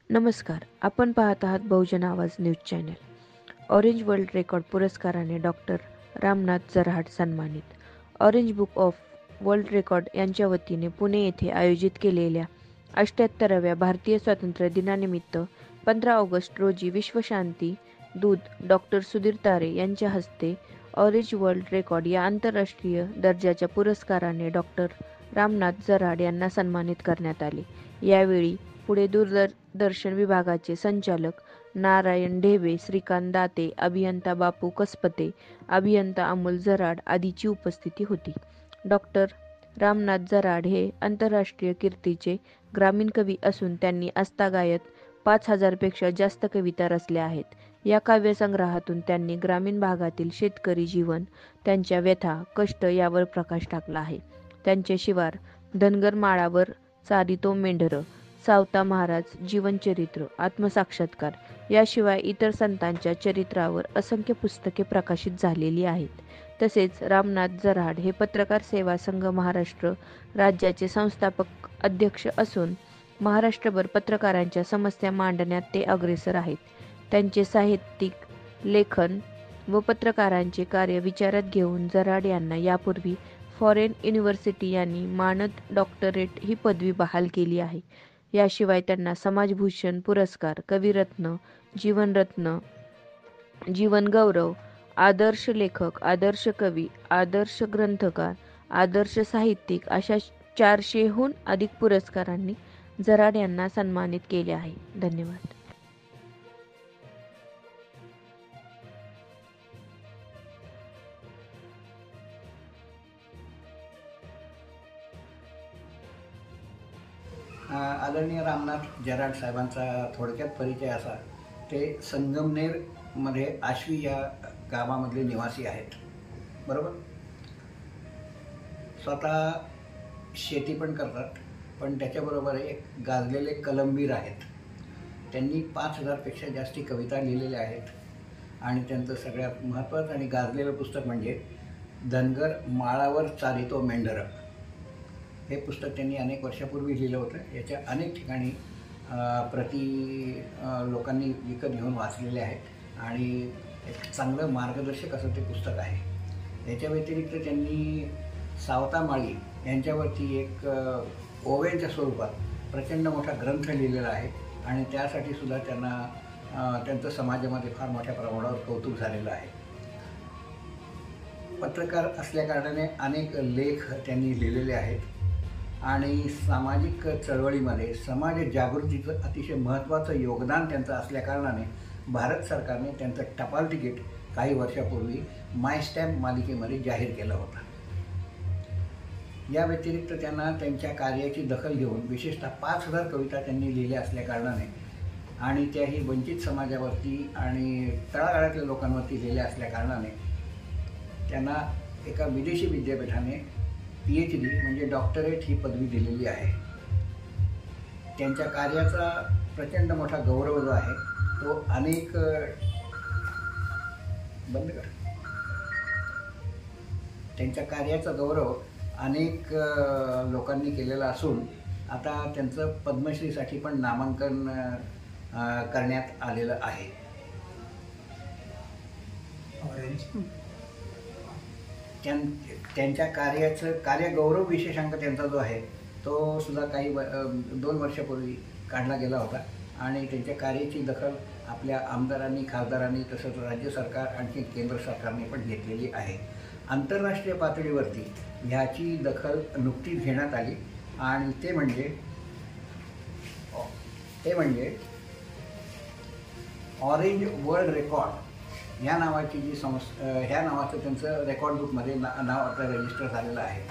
नमस्कार. आपण पाहत आहात बहुजन आवाज news channel. Orange world record पुरस्काराने डॉक्टर रामनाथ जरहाट सन्मानित. Orange book of world record यांच्या वतीने पुणे येथे आयोजित केलेल्या 78व्या भारतीय स्वातंत्र्य दिनानिमित्त 15 ऑगस्ट रोजी विश्वशांती दूत डॉक्टर सुधीर तारे यांच्या हस्ते ऑरेंज वर्ल्ड रेकॉर्ड या आंतरराष्ट्रीय दर्जाच्या पुरस्काराने डॉक्टर रामनाथ जरहाट यांना सन्मानित करण्यात आले. यावेळी पुणे दूरदर्शन विभागाचे संचालक नारायण ढेबे, श्रीकांत दाते, अभियंता बापू कसपते, अभियंता अमोल जराड आदींची उपस्थिती होती. डॉक्टर रामनाथ जराड हे आंतरराष्ट्रीय कीर्तीचे ग्रामीण कवी असून त्यांनी आजतागायत 5000 पेक्षा जास्त कविता रचल्या आहेत. या काव्यसंग्रहातून त्यांनी ग्रामीण भागातील शेतकरी जीवन, त्यांच्या व्यथा, कष्ट यावर प्रकाश टाकला आहे. त्यांचे शिवार, धनगर माळावर चारितो मेंढरं, सावता महाराज जीवनचरित्र, आत्मसाक्षात्कार याशिवाय इतर संतांच्या चरित्रावर असंख्य पुस्तके प्रकाशित झालेली आहेत. तसेच रामनाथ जरहाट हे पत्रकार सेवा संघ महाराष्ट्र राज्याचे संस्थापक अध्यक्ष असून महाराष्ट्रभर पत्रकारांच्या समस्या मांडण्यात ते अग्रेसर आहेत. त्यांचे साहित्यिक लेखन व पत्रकारांचे कार्य विचारात घेऊन जराड यांना यापूर्वी फॉरेन युनिव्हर्सिटी यांनी मानद डॉक्टरेट ही पदवी बहाल केली आहे. याशिवाय त्यांना समाजभूषण पुरस्कार, कविरत्न, जीवनरत्न, जीवनगौरव, आदर्श लेखक, आदर्श कवी, आदर्श ग्रंथकार, आदर्श साहित्यिक अशा 400हून अधिक पुरस्कारांनी जराड यांना सन्मानित केले आहे. धन्यवाद. आदरणीय रामनाथ जराड साहेबांचा थोडक्यात परिचय असा, ते संगमनेरमध्ये आश्वी या गावामधले निवासी आहेत. बरोबर. स्वतः शेती पण करतात, पण त्याच्याबरोबर एक गाजलेले कलमवीर आहेत. त्यांनी 5000पेक्षा जास्ती कविता लिहिलेल्या आहेत आणि त्यांचं सगळ्यात महत्त्वाचं आणि गाजलेलं पुस्तक म्हणजे धनगर माळावर चारितो मेंढरं हे पुस्तक त्यांनी अनेक वर्षापूर्वी लिहिलं होतं. याच्या अनेक ठिकाणी प्रति लोकांनी विकत घेऊन वाचलेले आहेत आणि एक चांगलं मार्गदर्शक असं ते पुस्तक आहे. याच्या व्यतिरिक्त त्यांनी सावता माळी यांच्यावरती एक ओव्यांच्या स्वरूपात प्रचंड मोठा ग्रंथ लिहिलेला आहे आणि त्यासाठी सुद्धा त्यांना त्यांचं समाजामध्ये फार मोठ्या प्रमाणावर कौतुक झालेलं आहे. पत्रकार असल्याकारणाने अनेक लेख त्यांनी लिहिलेले आहेत आणि सामाजिक चळवळीमध्ये समाज जागृतीचं अतिशय महत्त्वाचं योगदान त्यांचं असल्याकारणाने भारत सरकारने त्यांचं टपाल तिकीट काही वर्षापूर्वी माय स्टॅम्प मालिकेमध्ये जाहीर केलं होतं. या व्यतिरिक्त त्यांना त्यांच्या कार्याची दखल घेऊन विशेषतः 5000 कविता त्यांनी लिहिल्या असल्याकारणाने आणि त्याही वंचित समाजावरती आणि तळागाळातल्या लोकांवरती लिहिल्या असल्याकारणाने त्यांना एका विदेशी विद्यापीठाने PhD म्हणजे डॉक्टरेट ही पदवी दिलेली आहे. त्यांच्या कार्याचा प्रचंड मोठा गौरव जो आहे तो अनेक त्यांच्या कार्याचा गौरव अनेक लोकांनी केलेला असून आता त्यांचं पद्मश्रीसाठी पण नामांकन करण्यात आलेलं आहे. त्यांच्या कार्यगौरव विशेषांक त्यांचा जो आहे तो सुद्धा काही 2 वर्षापूर्वी काढला गेला होता आणि त्यांच्या कार्याची दखल आपल्या आमदारांनी, खासदारांनी तसंच राज्य सरकार आणखी केंद्र सरकारने पण घेतलेली आहे. आंतरराष्ट्रीय पातळीवरती ह्याची दखल नुकतीच घेण्यात आली आणि ते म्हणजे ऑरेंज वर्ल्ड रेकॉर्ड ह्या नावाची जी ह्या नावाचं त्यांचं रेकॉर्ड बुकमध्ये नाव आता रजिस्टर झालेलं आहे.